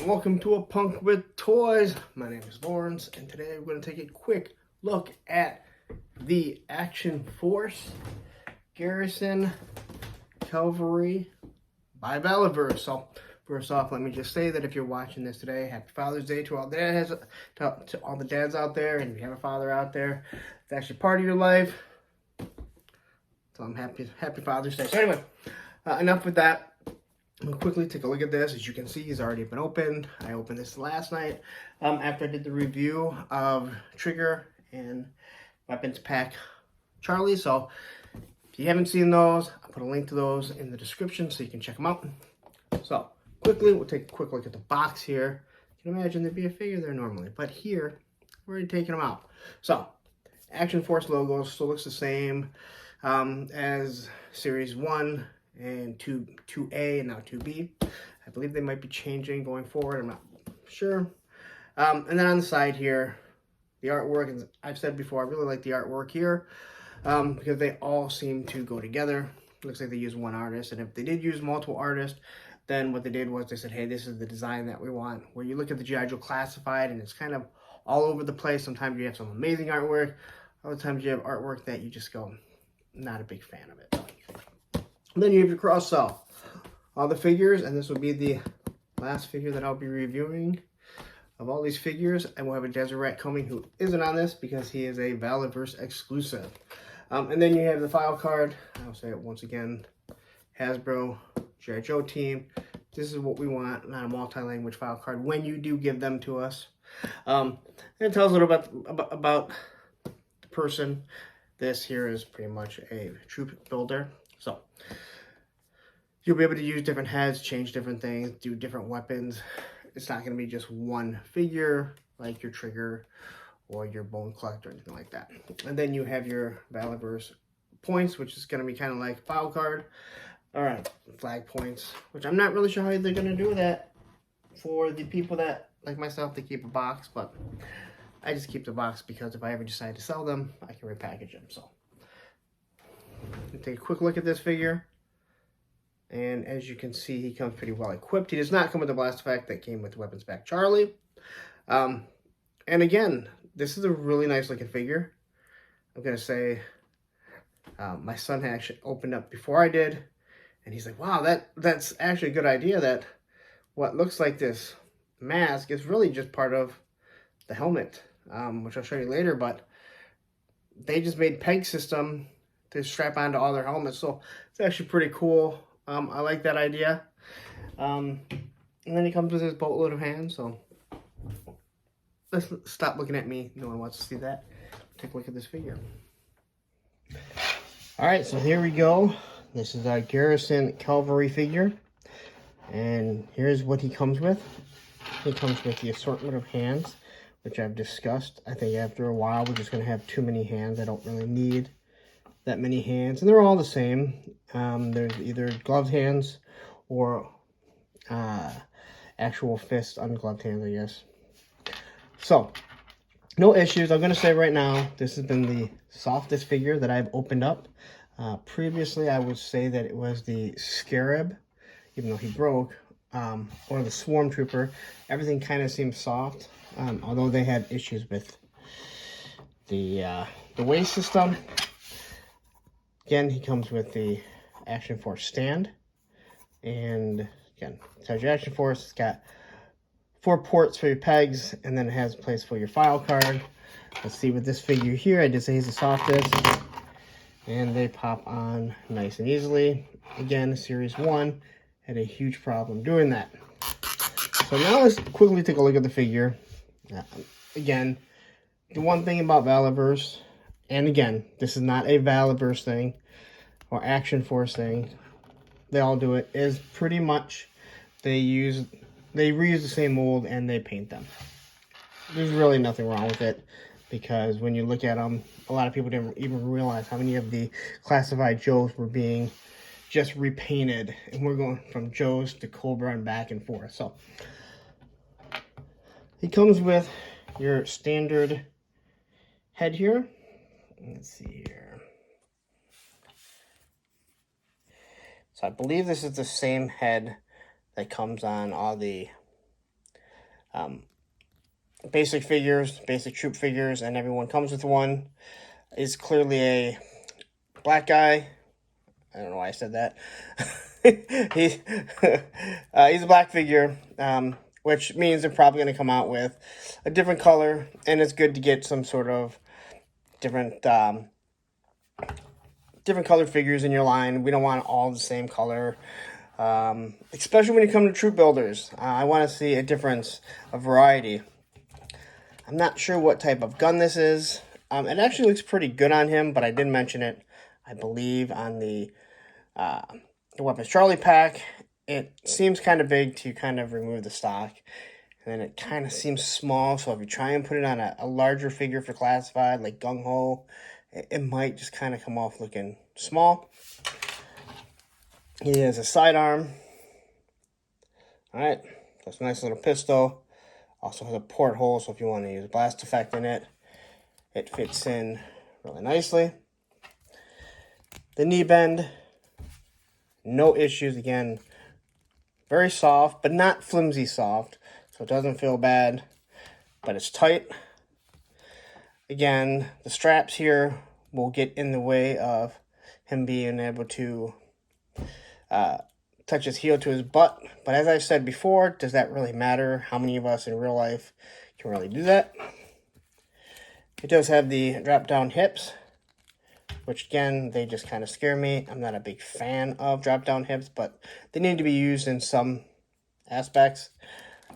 and welcome to A Punk with Toys. My name is Lawrence, and today we're going to take a quick look at the Action Force Garrison Cavalry by Valaverse. So, first off, let me just say that if you're watching this today, Happy Father's Day to all dads, to all the dads out there, and if you have a father out there, it's actually part of your life. So I'm happy Father's Day. So anyway, enough with that. We'll quickly take a look at this. As you can see, he's already been opened. I opened this last night after I did the review of Trigger and Weapons Pack Charlie. So if you haven't seen those, I'll put a link to those in the description so you can check them out. So quickly, we'll take a quick look at the box here. You can imagine there'd be a figure there normally, but here, we're already taking them out. So Action Force logo still looks the same as Series 1 and 2A and now 2B. I believe they might be changing going forward. I'm not sure. And then on the side here, the artwork, and I've said before, I really like the artwork here because they all seem to go together. Looks like they use one artist, and if they did use multiple artists, then what they did was they said, hey, this is the design that we want. Where you look at the G.I. Joe Classified, and it's kind of all over the place. Sometimes you have some amazing artwork. Other times you have artwork that you just go, not a big fan of it. And then you have your cross-sell. All the figures, and this will be the last figure that I'll be reviewing of all these figures. And we'll have a Deseret coming who isn't on this because he is a Valaverse exclusive. And then you have the file card. I'll say it once again. Hasbro, G.I. Joe team. This is what we want, not a multi-language file card when you do give them to us. And it tells a little bit about the person. This here is pretty much a troop builder. So you'll be able to use different heads, change different things, do different weapons. It's not going to be just one figure like your Trigger or your Bone Collector or anything like that. And then you have your Valaverse points, which is going to be kind of like file card. All right, flag points, which I'm not really sure how they're going to do that for the people that, like myself, they keep a box, but I just keep the box because if I ever decide to sell them, I can repackage them. So take a quick look at this figure. And as you can see, he comes pretty well equipped. He does not come with the blast effect that came with Weapons Pack Charlie. And again, this is a really nice looking figure. I'm going to say my son had actually opened up before I did. And he's like, wow, that's actually a good idea that what looks like this mask is really just part of the helmet, which I'll show you later. But they just made peg system to strap onto all their helmets. So it's actually pretty cool. I like that idea. And then he comes with his boatload of hands. So let's stop looking at me. No one wants to see that. Take a look at this figure. All right, so here we go. This is our Garrison Cavalry figure. And here's what he comes with. He comes with the assortment of hands, which I've discussed. I think after a while, we're just going to have too many hands. I don't really need that many hands, and they're all the same. There's either gloved hands or actual fist ungloved hands, I guess. So no issues. I'm gonna say right now, this has been the softest figure that I've opened up. Previously I would say that it was the Scarab, even though he broke, or the Swarm Trooper. Everything kind of seems soft, although they had issues with the waist system. Again, he comes with the Action Force stand. And again, it tells you Action Force. It's got 4 ports for your pegs, and then it has a place for your file card. Let's see with this figure here. I did say he's the softest. And they pop on nice and easily. Again, Series 1 had a huge problem doing that. So now let's quickly take a look at the figure. Again, the one thing about Valaverse, and again, this is not a Valaverse thing or Action Force thing. They all do it. Is pretty much they reuse the same mold and they paint them. There's really nothing wrong with it because when you look at them, a lot of people didn't even realize how many of the classified Joes were being just repainted, and we're going from Joes to Cobra and back and forth. So he comes with your standard head here. Let's see here. So I believe this is the same head that comes on all the basic figures, basic troop figures, and everyone comes with one. Is clearly a black guy. I don't know why I said that. He's a black figure, which means they're probably going to come out with a different color, and it's good to get some sort of different colored figures in your line. We don't want all the same color, especially when you come to troop builders. I want to see a difference, a variety. I'm not sure what type of gun this is. It actually looks pretty good on him, but I did mention it, I believe, on the Weapons Charlie pack. It seems kind of big to kind of remove the stock, and then it kind of seems small, so if you try and put it on a larger figure for classified, like Gung Ho, it might just kind of come off looking small. He has a sidearm. Alright, that's a nice little pistol. Also has a porthole, so if you want to use a blast effect in it, it fits in really nicely. The knee bend, no issues. Again, very soft, but not flimsy soft, so it doesn't feel bad, but it's tight. Again, the straps here will get in the way of him being able to touch his heel to his butt. But as I said before, does that really matter? How many of us in real life can really do that? It does have the drop-down hips, which again, they just kind of scare me. I'm not a big fan of drop-down hips, but they need to be used in some aspects.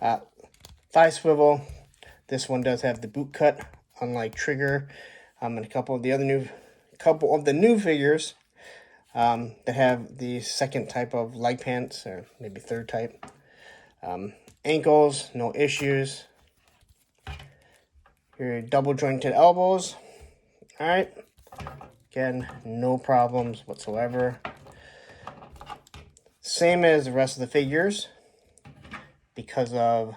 Thigh swivel. This one does have the boot cut, unlike Trigger, and a couple of the new figures that have the second type of leg pants, or maybe third type. Ankles, no issues. Your double jointed elbows. All right. Again, no problems whatsoever. Same as the rest of the figures, because of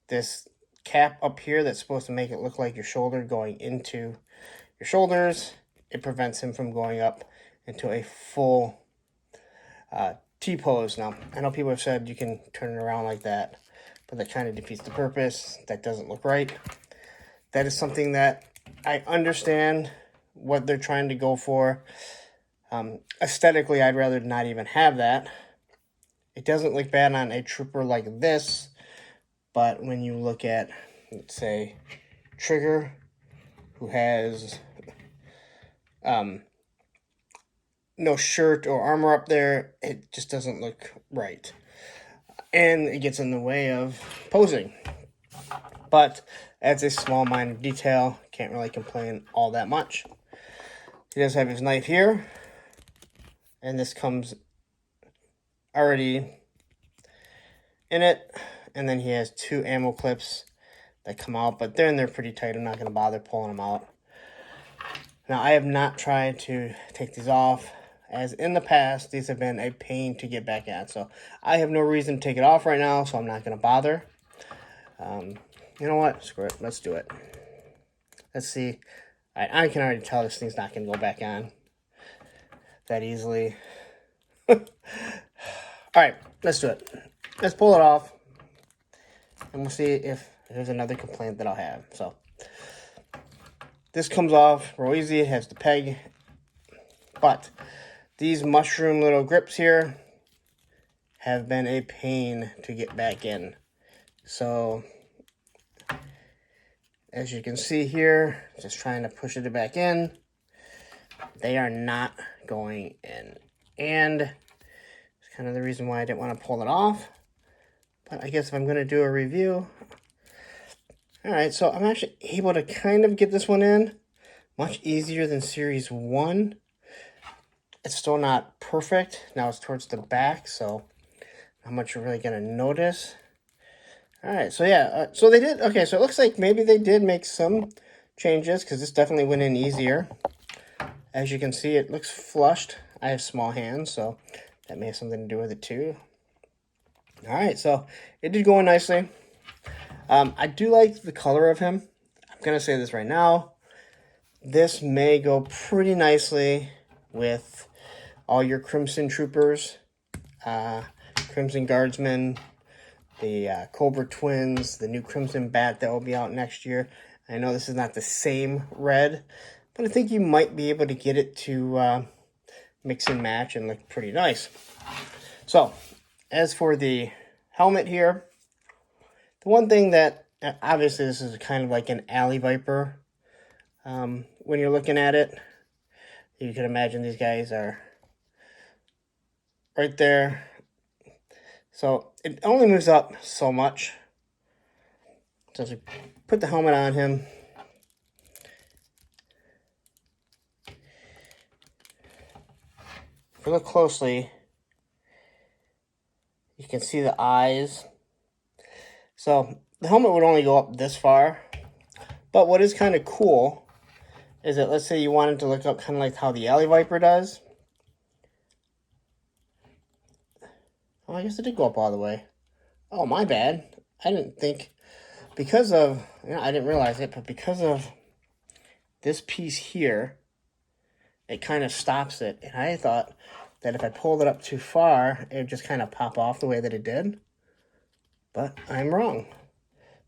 this cap up here that's supposed to make it look like your shoulder going into your shoulders. It prevents him from going up into a full T-pose. Now, I know people have said you can turn it around like that, but that kind of defeats the purpose. That doesn't look right. That is something that I understand what they're trying to go for. Aesthetically, I'd rather not even have that. It doesn't look bad on a trooper like this, but when you look at, let's say, Trigger, who has no shirt or armor up there, it just doesn't look right. And it gets in the way of posing. But that's a small minor detail. Can't really complain all that much. He does have his knife here. And this comes already in it. And then he has 2 ammo clips that come out. But they're pretty tight. I'm not going to bother pulling them out. Now, I have not tried to take these off. As in the past, these have been a pain to get back at. So I have no reason to take it off right now. So I'm not going to bother. You know what? Screw it. Let's do it. Let's see. I can already tell this thing's not going to go back on that easily. Alright, let's do it. Let's pull it off. And we'll see if there's another complaint that I'll have. So, this comes off real easy. It has the peg. But these mushroom little grips here have been a pain to get back in. So, as you can see here, just trying to push it back in. They are not going in. And it's kind of the reason why I didn't want to pull it off. But I guess if I'm going to do a review. Alright, so I'm actually able to kind of get this one in. Much easier than Series 1. It's still not perfect. Now it's towards the back, so not much you're really going to notice. Alright, so yeah, so they did, okay, so it looks like maybe they did make some changes, because this definitely went in easier. As you can see, it looks flushed. I have small hands, so that may have something to do with it too. Alright, so it did go in nicely. I do like the color of him. I'm going to say this right now. This may go pretty nicely with all your Crimson Troopers, Crimson Guardsmen, the Cobra Twins, the new Crimson Bat that will be out next year. I know this is not the same red, but I think you might be able to get it to mix and match and look pretty nice. So, as for the helmet here, the one thing that, obviously this is kind of like an alley viper. When you're looking at it, you can imagine these guys are right there. So it only moves up so much. So as we put the helmet on him, if you look closely, you can see the eyes. So the helmet would only go up this far. But what is kind of cool is that, let's say you wanted to look up kind of like how the alley viper does. Oh, I guess it did go up all the way. Oh, my bad. I didn't think, because of, I didn't realize it, but because of this piece here, it kind of stops it. And I thought that if I pulled it up too far, it would just kind of pop off the way that it did. But I'm wrong.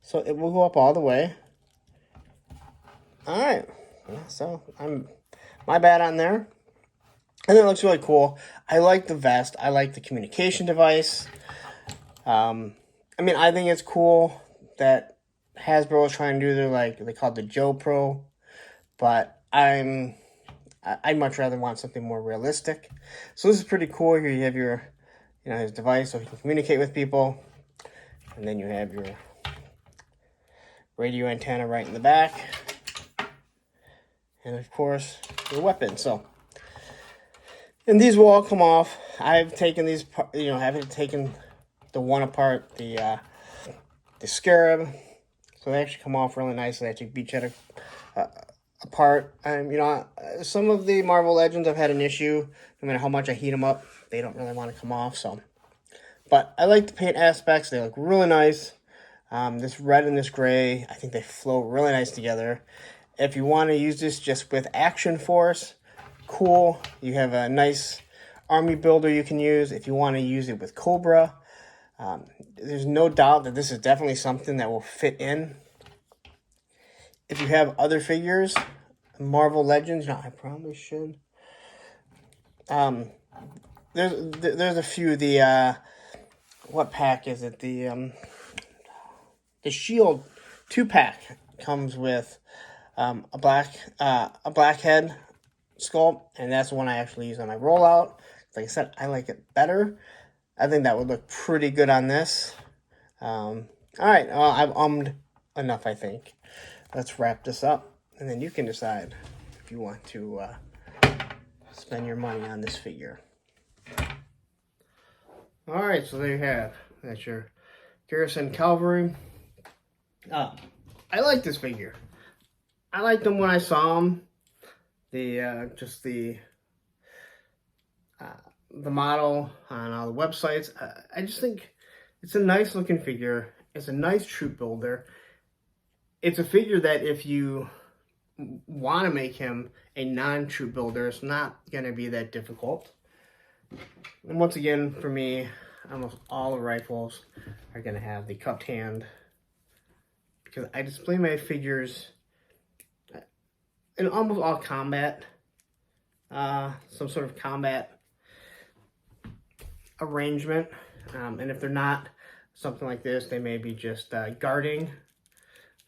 So it will go up all the way. All right. So my bad on there. And it looks really cool. I like the vest. I like the communication device. I mean, I think it's cool that Hasbro is trying to do they call it the Joe Pro, but I'd much rather want something more realistic. So this is pretty cool. Here you have your, his device so he can communicate with people, and then you have your radio antenna right in the back, and of course your weapon. So, and these will all come off. I've taken these, haven't taken the one apart, the Scarab, so they actually come off really nicely. I actually beat each other apart. Some of the Marvel Legends I've had an issue. No matter how much I heat them up, they don't really want to come off. So, but I like the paint aspects. They look really nice. This red and this gray, I think they flow really nice together. If you want to use this just with Action Force, cool. You have a nice army builder you can use. If you want to use it with Cobra, there's no doubt that this is definitely something that will fit in. If you have other figures, Marvel Legends, I probably should. There's a few. The what pack is it? The Shield 2-pack comes with a black head sculpt, and that's the one I actually use on my rollout. Like I said, I like it better. I think that would look pretty good on this. All right, well, I've ummed enough, I think. Let's wrap this up, and then you can decide if you want to spend your money on this figure. All right, so there you have. That's your Garrison Cavalry. I like this figure. I liked him when I saw him. The model on all the websites. I just think it's a nice looking figure. It's a nice troop builder. It's a figure that if you want to make him a non-troop builder, it's not going to be that difficult. And once again, for me, almost all the rifles are going to have the cupped hand, because I display my figures in almost all combat, some sort of combat arrangement. And if they're not something like this, they may be just guarding.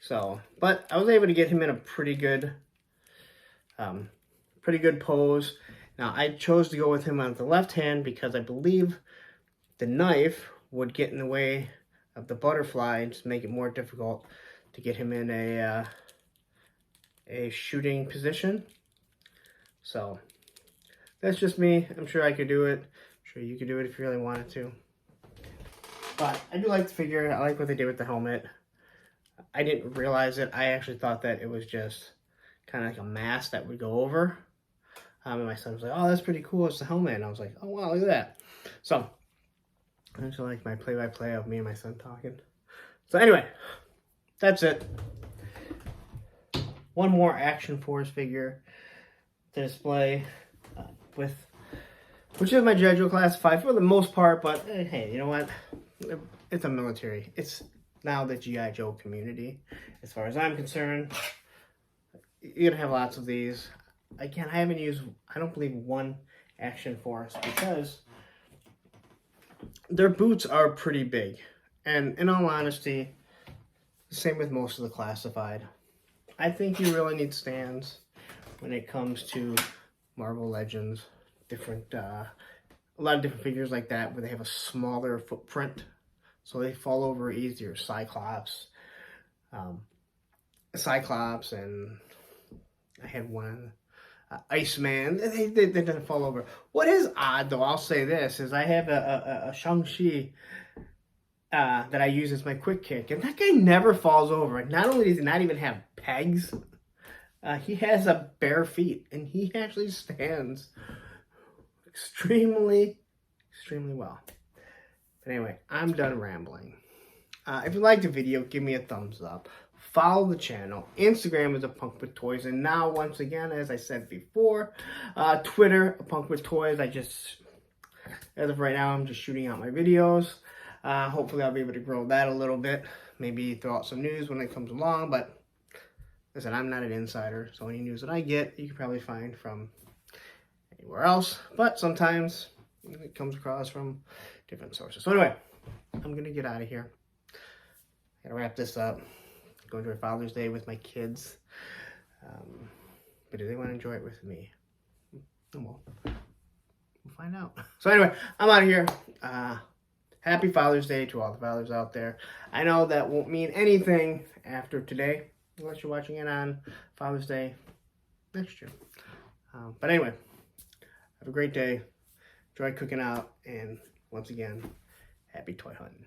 So, but I was able to get him in a pretty good pose. Now, I chose to go with him on the left hand because I believe the knife would get in the way of the butterfly and just make it more difficult to get him in a shooting position. So, that's just me. I'm sure I could do it. I'm sure you could do it if you really wanted to. But I do like the figure. I like what they did with the helmet. I didn't realize it. I actually thought that it was just kind of like a mask that would go over. And my son was like, oh, that's pretty cool. It's the helmet. And I was like, oh, wow, look at that. So, I actually like my play-by-play of me and my son talking. So anyway, that's it. One more Action Force figure to display which is my G.I. Joe Class 5 for the most part. But hey, you know what? it's a military. It's now the G.I. Joe community. As far as I'm concerned, you're gonna have lots of these. Again, I haven't used, I don't believe, one Action Force because their boots are pretty big. And in all honesty, same with most of the classified. I think you really need stands when it comes to Marvel Legends, a lot of different figures like that where they have a smaller footprint, so they fall over easier. Cyclops, and I had one, Iceman. They didn't fall over. What is odd, though, I'll say this, is I have a Shang-Chi that I use as my quick kick, and that guy never falls over. And not only does he not even have pegs, he has a bare feet, and he actually stands extremely well. But anyway, I'm done rambling. If you liked the video, give me a thumbs up. Follow the channel. Instagram is A Punk with Toys. And now, once again, as I said before, Twitter, A Punk with Toys. As of right now, I'm just shooting out my videos. Hopefully, I'll be able to grow that a little bit. Maybe throw out some news when it comes along. But, listen, I'm not an insider. So any news that I get, you can probably find from anywhere else. But sometimes it comes across from different sources. So anyway, I'm going to get out of here. I gotta wrap this up. Go enjoy Father's Day with my kids. But do they want to enjoy it with me? Well, we'll find out. So anyway, I'm out of here. Happy Father's Day to all the fathers out there. I know that won't mean anything after today, unless you're watching it on Father's Day next year. But anyway, have a great day. Enjoy cooking out. And once again, happy toy hunting.